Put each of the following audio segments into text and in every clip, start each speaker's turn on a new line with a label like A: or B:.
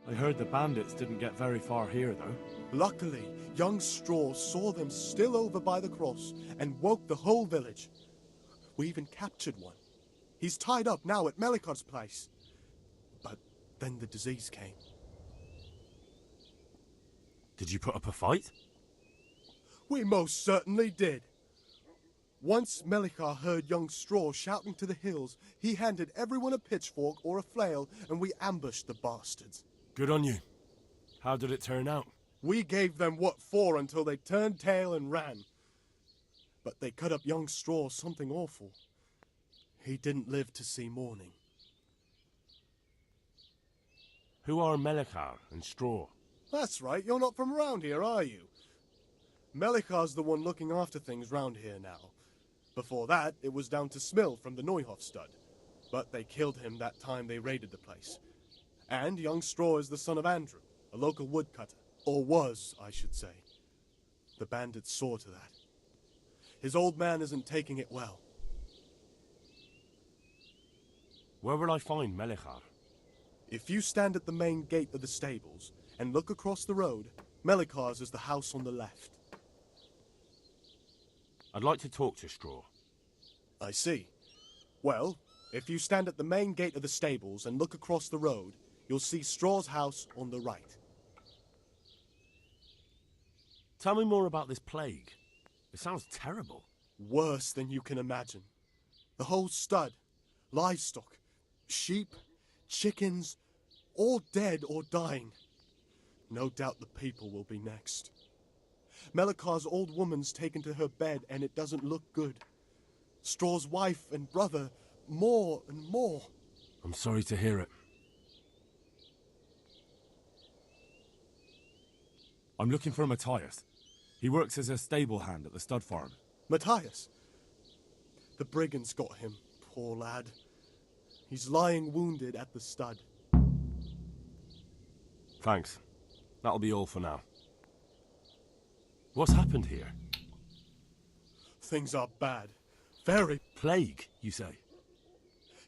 A: I heard the bandits didn't get very far here, though.
B: Luckily, young Straw saw them still over by the cross and woke the whole village. We even captured one. He's tied up now at Melikar's place. But then the disease came.
A: Did you put up a fight?
B: We most certainly did. Once Melikar heard young Straw shouting to the hills, he handed everyone a pitchfork or a flail, and we ambushed the bastards.
A: Good on you. How did it turn out?
B: We gave them what for until they turned tail and ran. But they cut up young Straw something awful. He didn't live to see morning.
A: Who are Melikar and Straw?
B: That's right, you're not from around here, are you? Melikar's the one looking after things round here now. Before that, it was down to Smill from the Neuhof stud. But they killed him that time they raided the place. And young Straw is the son of Andrew, a local woodcutter. Or was, I should say. The bandits saw to that. His old man isn't taking it well.
A: Where will I find Melikar?
B: If you stand at the main gate of the stables and look across the road, Melikar's is the house on the left.
A: I'd like to talk to Straw.
B: I see. Well, if you stand at the main gate of the stables and look across the road, you'll see Straw's house on the right.
A: Tell me more about this plague. It sounds terrible.
B: Worse than you can imagine. The whole stud, livestock, sheep, chickens, all dead or dying. No doubt the people will be next. Melikar's old woman's taken to her bed and it doesn't look good. Straw's wife and brother, more and more.
A: I'm sorry to hear it. I'm looking for Matthias. He works as a stable hand at the stud farm.
B: Matthias. The brigands got him, poor lad. He's lying wounded at the stud.
A: Thanks. That'll be all for now. What's happened here?
B: Things are bad. Very.
A: Plague, you say?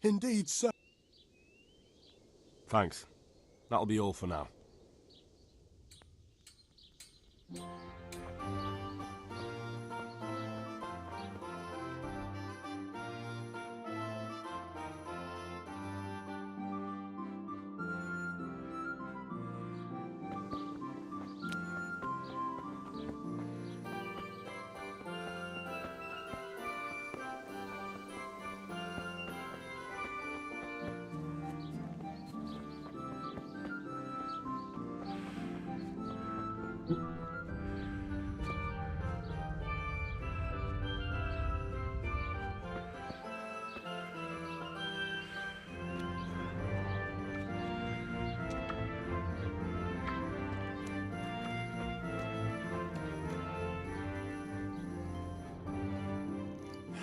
B: Indeed, sir.
A: Thanks. That'll be all for now.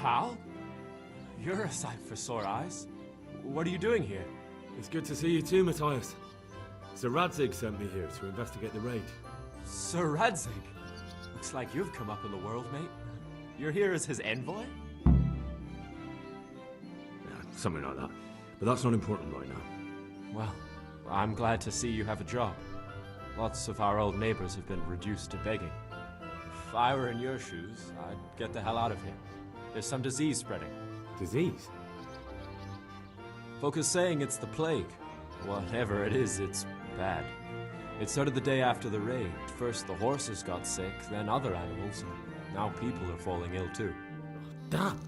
C: Hal? You're a sight for sore eyes. What are you doing here?
D: It's good to see you too, Matthias. Sir Radzig sent me here to investigate the raid.
C: Sir Radzig? Looks like you've come up in the world, mate. You're here as his envoy?
D: Yeah, something like that. But that's not important right now.
C: Well, I'm glad to see you have a job. Lots of our old neighbors have been reduced to begging. If I were in your shoes, I'd get the hell out of here. There's some disease spreading.
D: Disease?
C: Folk is saying it's the plague. Whatever it is, it's bad. It started the day after the raid. First the horses got sick, then other animals, and now people are falling ill too.
D: Damn!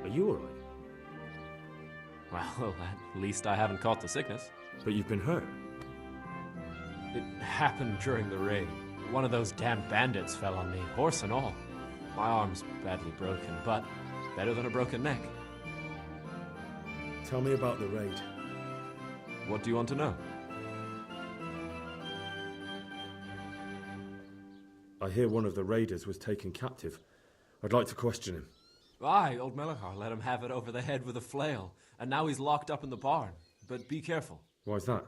D: Are you alright?
C: Well, at least I haven't caught the sickness.
D: But you've been hurt.
C: It happened during the raid. One of those damn bandits fell on me, horse and all. My arm's badly broken, but better than a broken neck.
D: Tell me about the raid.
C: What do you want to know?
D: I hear one of the raiders was taken captive. I'd like to question him.
C: Aye, old Melikar let him have it over the head with a flail, and now he's locked up in the barn. But be careful.
D: Why's that?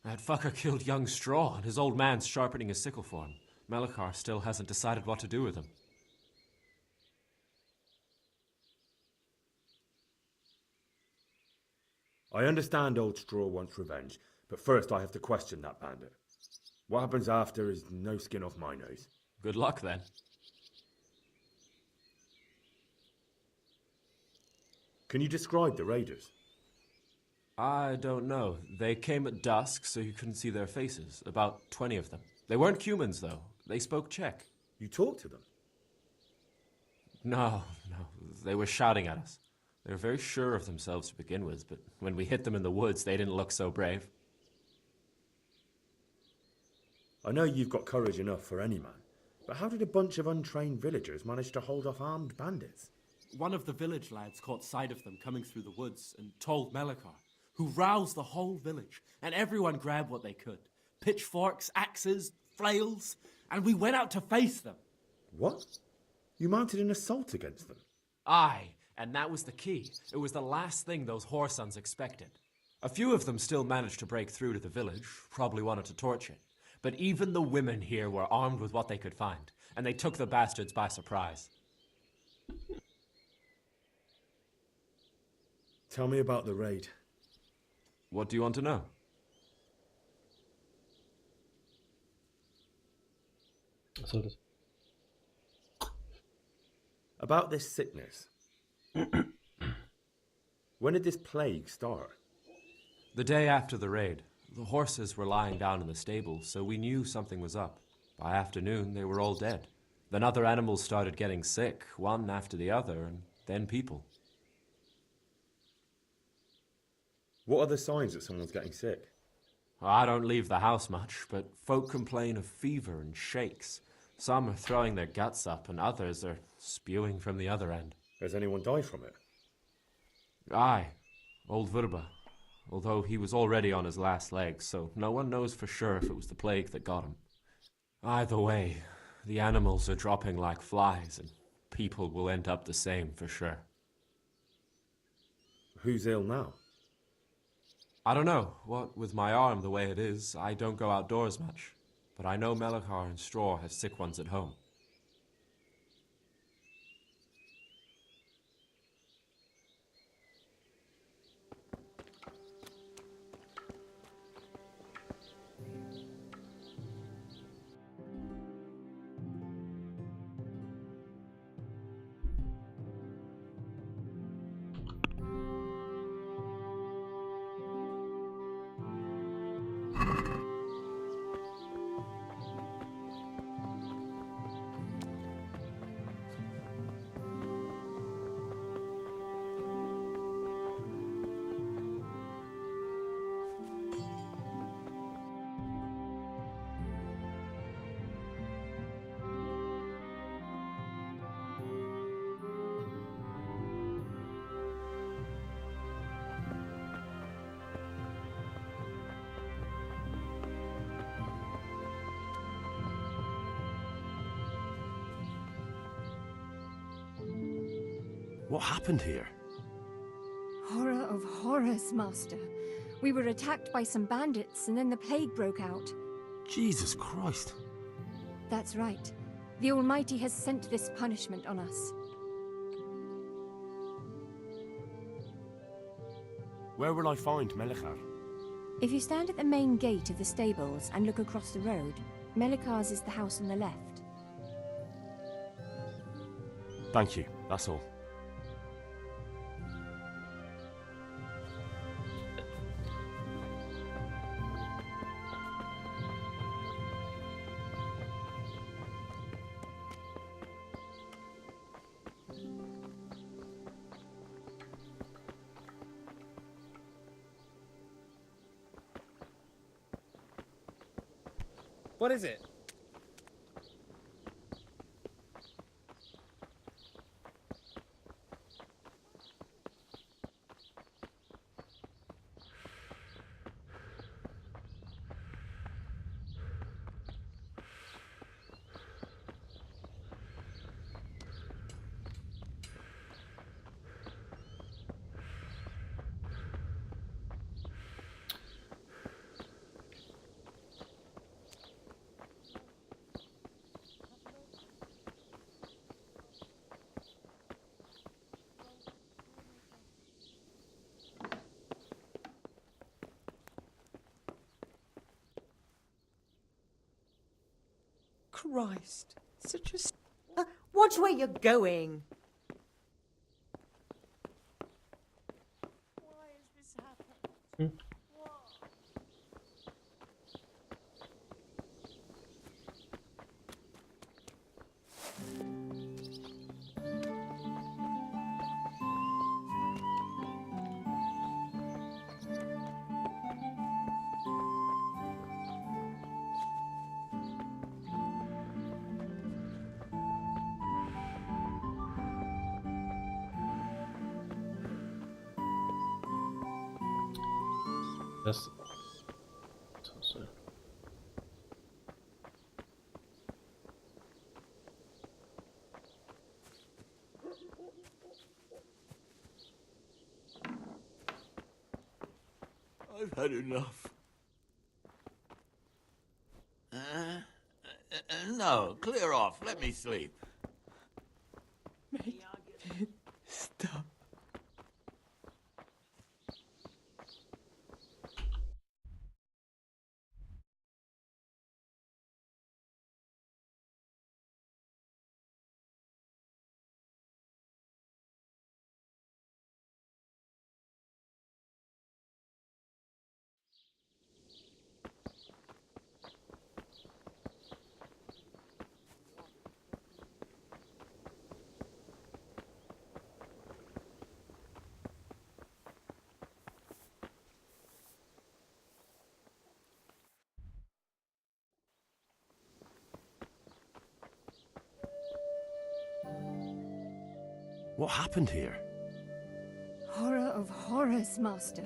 C: That fucker killed young Straw, and his old man's sharpening his sickle for him. Melikar still hasn't decided what to do with him.
D: I understand Old Straw wants revenge, but first I have to question that bandit. What happens after is no skin off my nose.
C: Good luck, then.
D: Can you describe the raiders?
C: I don't know. They came at dusk, so you couldn't see their faces. About 20 of them. They weren't humans, though. They spoke Czech.
D: You talked to them?
C: No. They were shouting at us. They were very sure of themselves to begin with, but when we hit them in the woods, they didn't look so brave.
D: I know you've got courage enough for any man, but how did a bunch of untrained villagers manage to hold off armed bandits?
E: One of the village lads caught sight of them coming through the woods and told Melikar, who roused the whole village, and everyone grabbed what they could. Pitchforks, axes, flails, and we went out to face them.
D: What? You mounted an assault against them?
C: Aye, and that was the key. It was the last thing those whoresons expected. A few of them still managed to break through to the village, probably wanted to torch it. But even the women here were armed with what they could find, and they took the bastards by surprise.
D: Tell me about the raid.
C: What do you want to know?
D: About this sickness. When did this plague start?
C: The day after the raid. The horses were lying down in the stable, so we knew something was up. By afternoon, they were all dead. Then other animals started getting sick, one after the other, and then people.
D: What are the signs that someone's getting sick?
C: I don't leave the house much, but folk complain of fever and shakes. Some are throwing their guts up, and others are spewing from the other end.
D: Has anyone died from it?
C: Aye, old Verba. Although he was already on his last legs, so no one knows for sure if it was the plague that got him. Either way, the animals are dropping like flies, and people will end up the same for sure.
D: Who's ill now?
C: I don't know. What with my arm the way it is, I don't go outdoors much. But I know Melikar and Straw have sick ones at home.
A: What happened here?
F: Horror of horrors, Master. We were attacked by some bandits, and then the plague broke out.
A: Jesus Christ.
F: That's right. The Almighty has sent this punishment on us.
A: Where will I find Melikar?
F: If you stand at the main gate of the stables and look across the road, Melikar's is the house on the left.
A: Thank you, that's all.
G: What is it? Christ. Such a... watch where you're going.
H: Why has this happened?
I: Das.
J: I've had enough. No, clear off. Let me sleep.
G: Stop.
A: What happened here?
F: Horror of horrors, Master.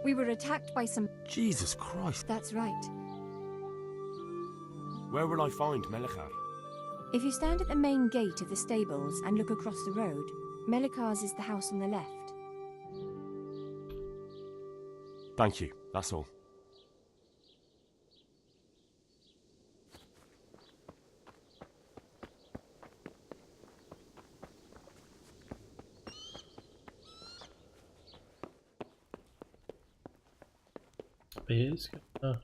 F: We were attacked by some...
A: Jesus Christ.
F: That's right.
A: Where will I find Melikar?
F: If you stand at the main gate of the stables and look across the road, Melikar's is the house on the left.
A: Thank you, that's all.
I: Hier ist. Ah.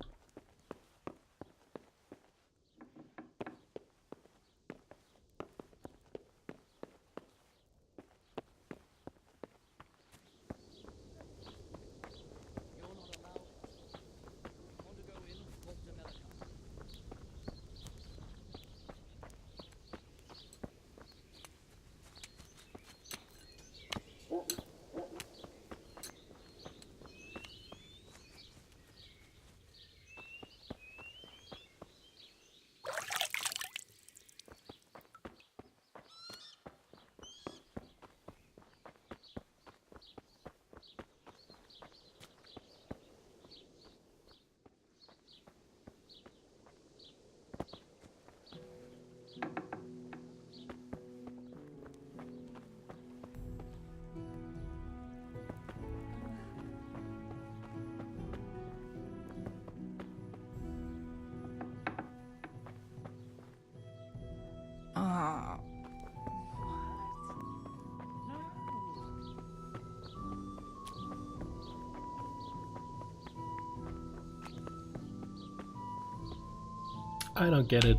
I: I don't get it.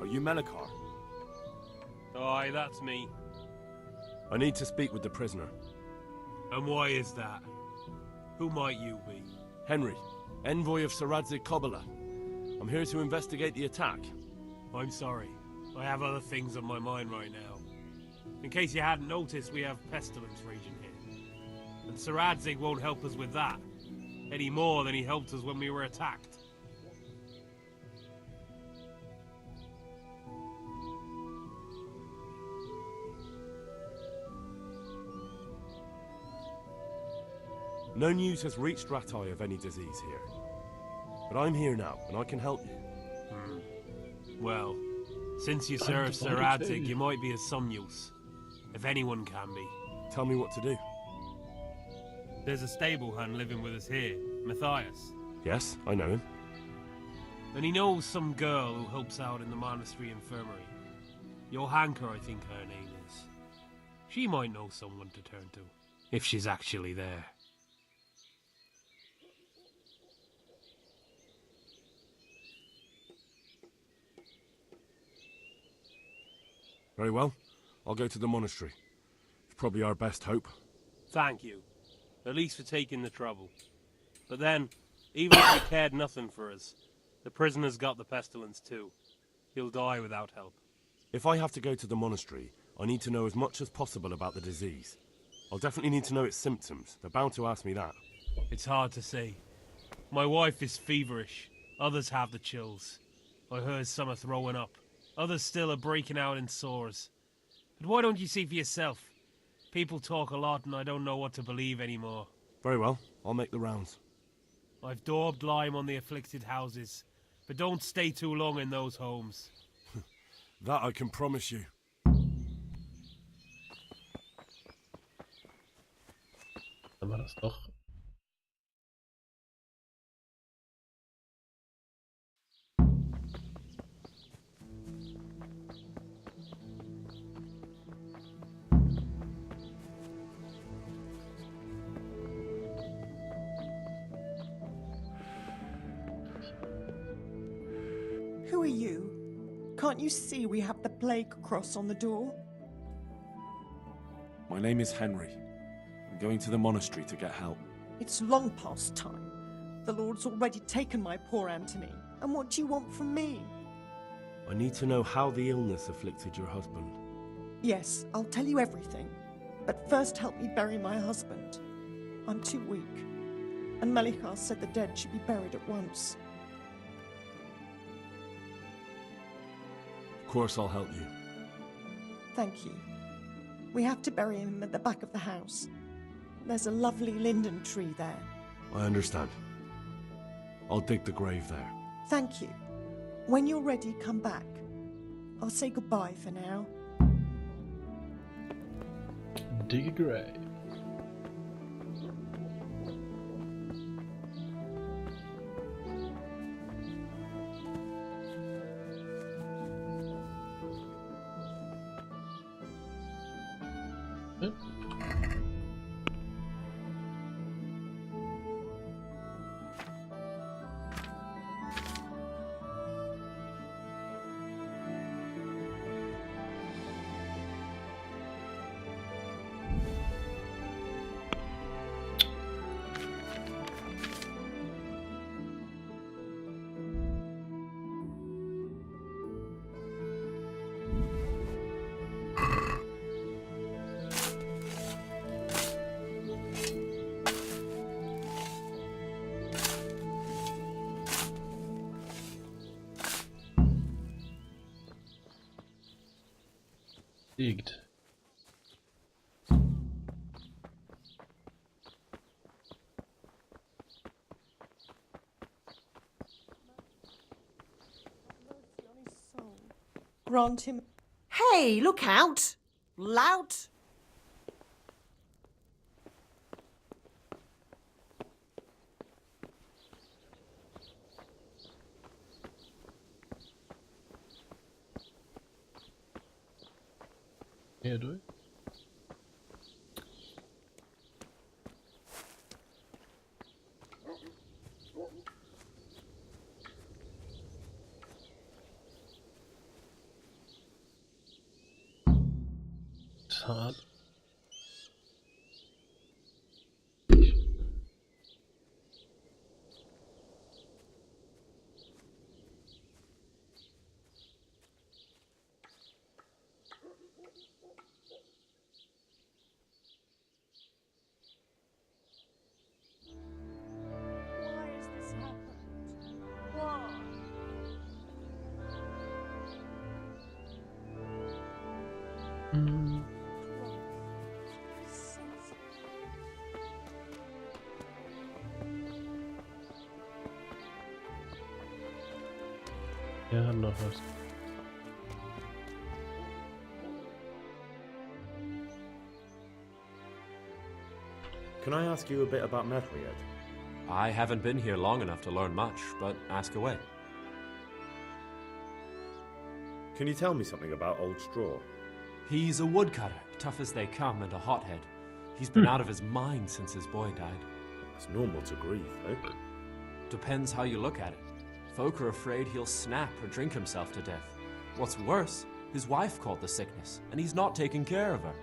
A: Are you Melikar?
K: Aye, that's me.
A: I need to speak with the prisoner.
K: And why is that? Who might you be?
A: Henry, envoy of Sir Radzig Kobyla. I'm here to investigate the attack.
K: I'm sorry. I have other things on my mind right now. In case you hadn't noticed, we have pestilence raging here. And Sir Radzig won't help us with that, any more than he helped us when we were attacked.
A: No news has reached Ratai of any disease here. But I'm here now, and I can help you.
K: Well, since you serve Sir Radzig, you might be of some use. If anyone can be.
A: Tell me what to do.
K: There's a stable hand living with us here, Matthias.
A: Yes, I know him.
K: And he knows some girl who helps out in the monastery infirmary. Johanka, I think her name is. She might know someone to turn to, if she's actually there.
A: Very well. I'll go to the monastery. It's probably our best hope.
K: Thank you. At least for taking the trouble. But then, even if he cared nothing for us, the prisoner's got the pestilence too. He'll die without help.
A: If I have to go to the monastery, I need to know as much as possible about the disease. I'll definitely need to know its symptoms. They're bound to ask me that.
K: It's hard to say. My wife is feverish. Others have the chills. I heard some are throwing up. Others still are breaking out in sores. But why don't you see for yourself? People talk a lot and I don't know what to believe anymore.
A: Very well. I'll make the rounds.
K: I've daubed lime on the afflicted houses, but don't stay too long in those homes.
A: That I can promise you.
I: Dann war das doch.
G: Who are you? Can't you see we have the plague cross on the door?
A: My name is Henry. I'm going to the monastery to get help.
G: It's long past time. The Lord's already taken my poor Anthony. And what do you want from me?
A: I need to know how the illness afflicted your husband.
G: Yes, I'll tell you everything. But first help me bury my husband. I'm too weak. And Melikar said the dead should be buried at once.
A: Of course I'll help you.
G: Thank you. We have to bury him at the back of the house. There's a lovely linden tree there.
A: I understand. I'll dig the grave there.
G: Thank you. When you're ready, come back. I'll say goodbye for now.
I: Dig a grave. Digged.
G: Grant him.
H: Hey, look out! Lout!
I: Here, do it. It's hard.
H: Why has this happened? Why?
I: Ja, noch was.
D: Can I ask you a bit about Medhuyed?
C: I haven't been here long enough to learn much, but ask away.
D: Can you tell me something about Old Straw?
C: He's a woodcutter, tough as they come, and a hothead. He's been out of his mind since his boy died.
D: It's normal to grieve, eh?
C: Depends how you look at it. Folk are afraid he'll snap or drink himself to death. What's worse, his wife caught the sickness, and he's not taking care of her.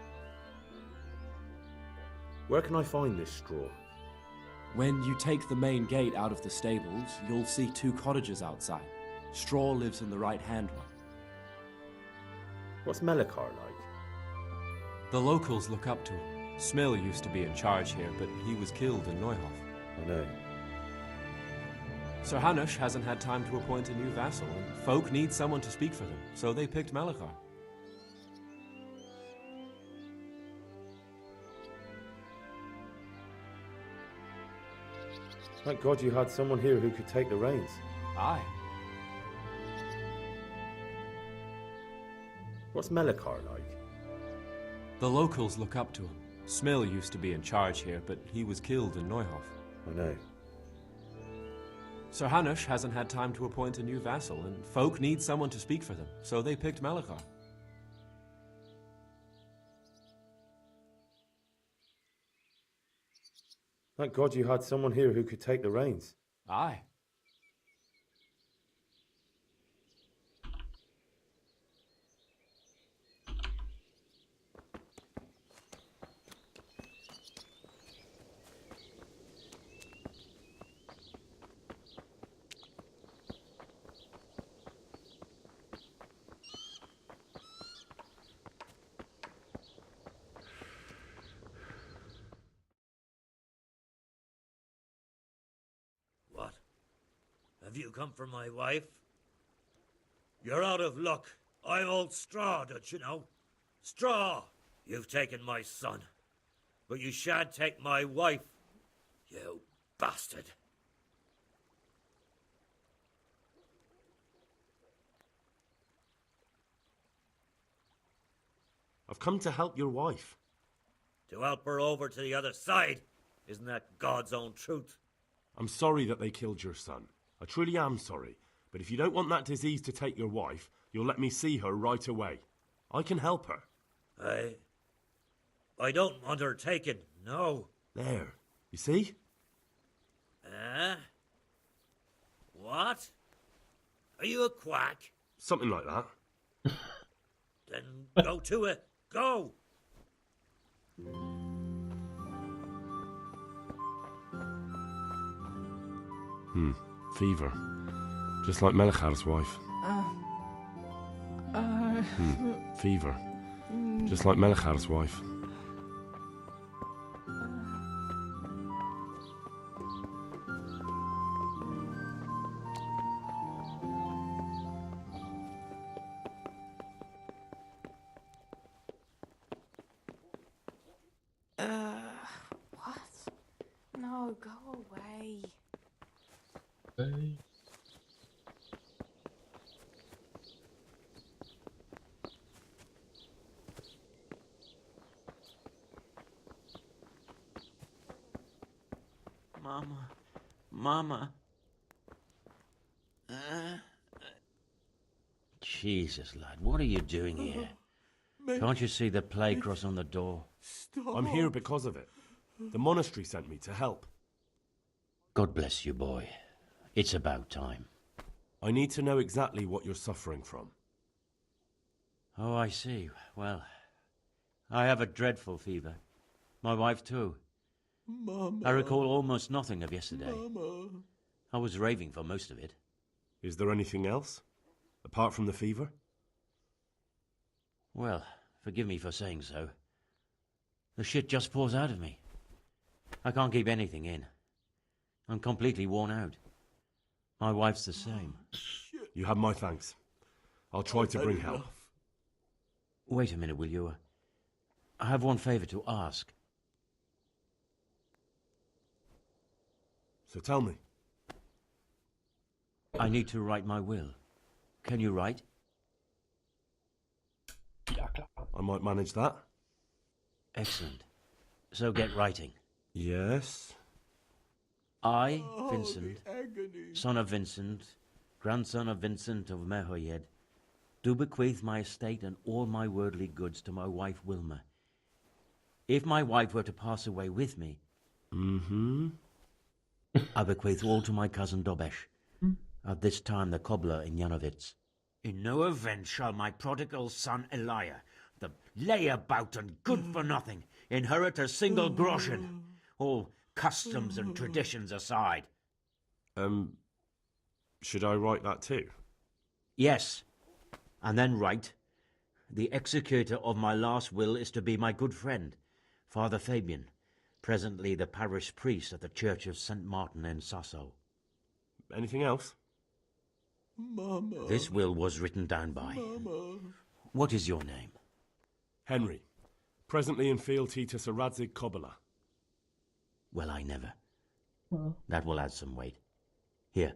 D: Where can I find this Straw?
E: When you take the main gate out of the stables, you'll see 2 cottages outside. Straw lives in the right-hand one.
D: What's Melikar like?
C: The locals look up to him. Smill used to be in charge here, but he was killed in Neuhof.
D: I know.
C: Sir Hanush hasn't had time to appoint a new vassal, and folk need someone to speak for them, so they picked Melikar.
D: Thank God you had someone here who could take the reins.
C: Aye.
D: What's Melikar like?
C: The locals look up to him. Smill used to be in charge here, but he was killed in Neuhof.
D: I know.
C: Sir Hanush hasn't had time to appoint a new vassal, and folk need someone to speak for them, so they picked Melikar.
D: Thank God you had someone here who could take the reins.
C: Aye.
J: What? Have you come for my wife? You're out of luck. I'm Old Straw, don't you know? Straw! You've taken my son. But you shan't take my wife. You bastard.
A: I've come to help your wife.
J: To help her over to the other side. Isn't that God's own truth?
A: I'm sorry that they killed your son. I truly am sorry. But if you don't want that disease to take your wife, you'll let me see her right away. I can help her.
J: I don't want her taken, no.
A: There. You see?
J: What? Are you a quack?
A: Something like that.
J: Then go to it. Go!
A: Fever. Just like Melikhar's wife. Fever. Just like Melikhar's wife.
H: What? No, go away.
I: Hey.
J: Mama. Jesus, lad, what are you doing here? Can't you see the plague cross on the door?
A: I'm here because of it. The monastery sent me to help.
J: God bless you, boy. It's about time.
A: I need to know exactly what you're suffering from.
J: Oh, I see. Well, I have a dreadful fever. My wife, too.
B: Mama.
J: I recall almost nothing of yesterday.
B: Mama.
J: I was raving for most of it.
A: Is there anything else? Apart from the fever?
J: Well, forgive me for saying so. The shit just pours out of me. I can't keep anything in. I'm completely worn out. My wife's the same.
A: You have my thanks. I'll try to bring help.
J: Wait a minute, will you? I have one favour to ask.
A: So tell me.
J: I need to write my will. Can you write?
A: I might manage that.
J: Excellent. So get writing.
A: Yes.
J: I, Vincent, son of Vincent, grandson of Vincent of Mehoyed,
L: do bequeath my estate and all my worldly goods to my wife Wilma. If my wife were to pass away with me, I bequeath all to my cousin Dobesh, at this time the cobbler in Janovitz. In no event shall my prodigal son Elia, the layabout and good-for-nothing, inherit a single groschen, all customs and traditions aside.
A: Should I write that too?
L: Yes, and then write, the executor of my last will is to be my good friend, Father Fabian, presently the parish priest at the Church of St. Martin in Sasso.
A: Anything else?
B: Mama.
L: This will was written down by.
B: Mama.
L: What is your name?
A: Henry, presently in fealty to Sir Radzig Kobyla.
L: Well, I never. That will add some weight. Here,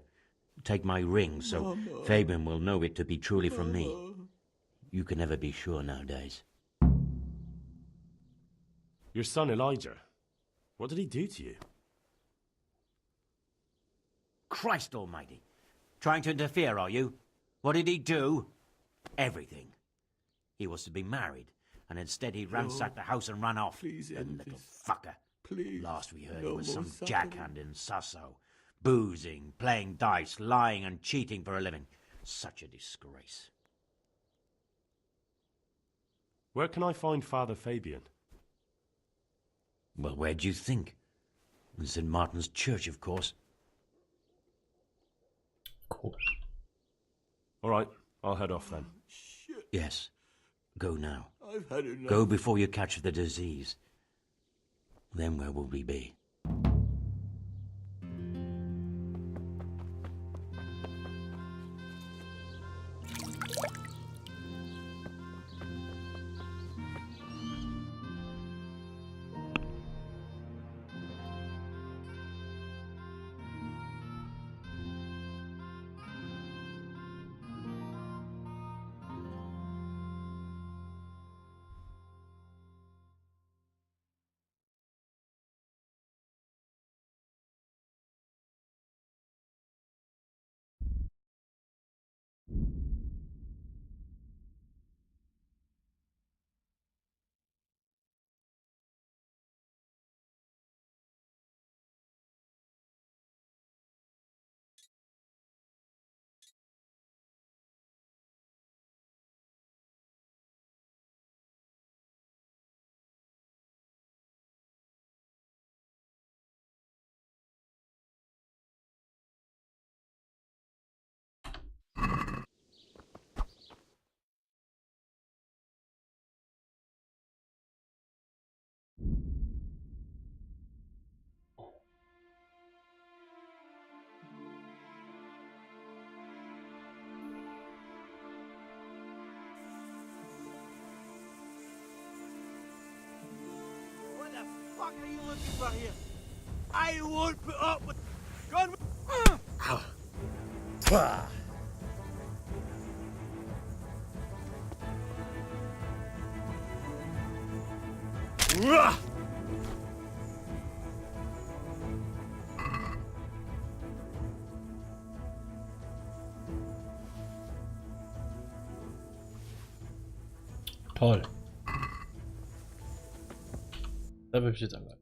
L: take my ring, so
B: Mama.
L: Fabian will know it to be truly from me. You can never be sure nowadays.
A: Your son Elijah, what did he do to you?
L: Christ almighty! Trying to interfere, are you? What did he do? Everything. He was to be married, and instead he ransacked the house and ran off.
B: Please
L: The
B: end
L: little
B: this.
L: fucker.
B: Please.
L: Last we heard
B: No
L: he was
B: more
L: some
B: suffering.
L: jackhand in Sasso, boozing, playing dice, lying and cheating for a living. Such a disgrace.
A: Where can I find Father Fabian?
L: Well, where do you think? In St. Martin's Church, of course.
I: Of course.
A: All right, I'll head off then.
B: Shit,
L: Yes. Go now.
B: I've had enough.
L: Go before you catch the disease. Then where will we be?
K: What the fuck are you looking for here? I won't put up with... Gun...
I: Toll. Da bin ich jetzt aber.